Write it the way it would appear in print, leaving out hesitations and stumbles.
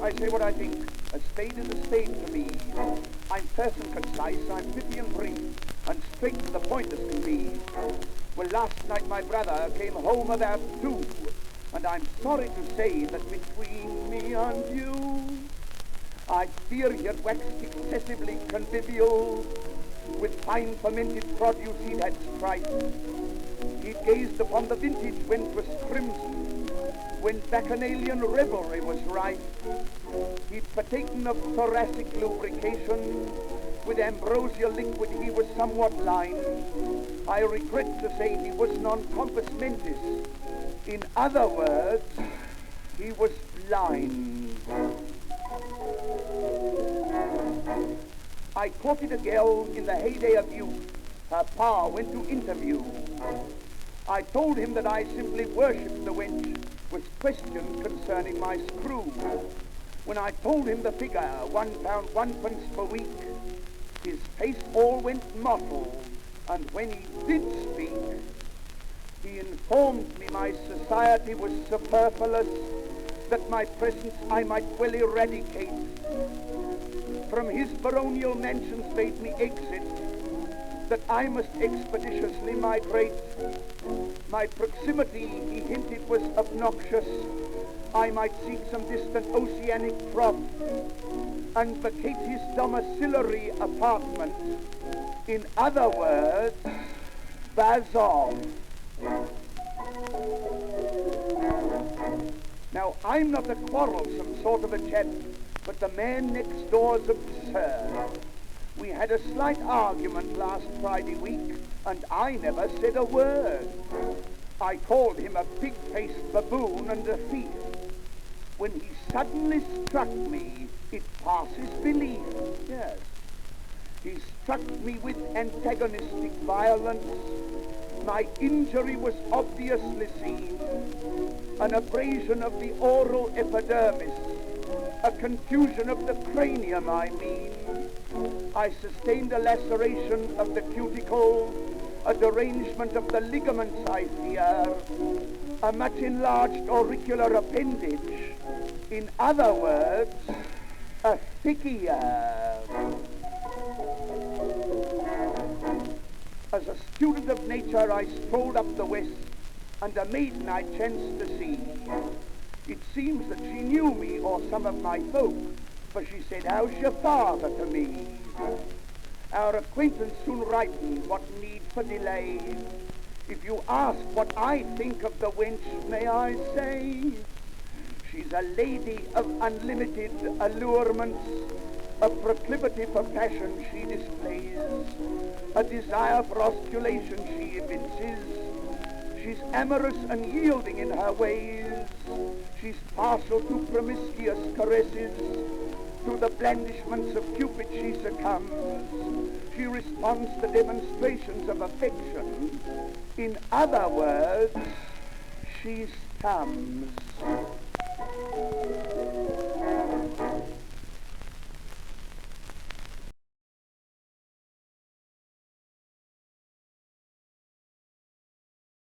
I say what I think. A spade is a spade to me. I'm terse and concise, I'm pithy and brief, and straight to the point as can be. Well, last night my brother came home about 2, and I'm sorry to say that between me and you, I fear he had waxed excessively convivial. With fine fermented produce he'd had strife. He gazed upon the vintage when 'twas crimson, when bacchanalian revelry was rife. He'd partaken of thoracic lubrication. With ambrosial liquid he was somewhat lined. I regret to say he was non compos mentis. In other words, he was blind. I courted a girl in the heyday of youth. Her pa went to interview. I told him that I simply worshipped the wench, was questioned concerning my screw. When I told him the figure, £1 1 per week, his face all went mottled, and when he did speak, he informed me my society was superfluous, that my presence I might well eradicate. From his baronial mansions bade me exit, that I must expeditiously migrate. My proximity, he hinted, was obnoxious. I might seek some distant oceanic trough, and vacate his domiciliary apartment. In other words, buzz off. Now, I'm not a quarrelsome sort of a chap, but the man next door's absurd. We had a slight argument last Friday week, and I never said a word. I called him a pig-faced baboon and a thief. When he suddenly struck me, it passes belief. Yes. He struck me with antagonistic violence. My injury was obviously seen. An abrasion of the oral epidermis. A contusion of the cranium, I mean. I sustained a laceration of the cuticle, a derangement of the ligaments, I fear, a much enlarged auricular appendage. In other words, a thickier. As a student of nature, I strolled up the west, and a maiden I chanced to see. It seems that she knew me or some of my folk, for she said, "How's your father?" to me. Our acquaintance soon ripened, what need for delay? If you ask what I think of the wench, may I say, she's a lady of unlimited allurements, a proclivity for passion she displays, a desire for osculation she evinces. She's amorous and yielding in her ways. She's partial to promiscuous caresses. To the blandishments of Cupid she succumbs. She responds to demonstrations of affection. In other words, she stums.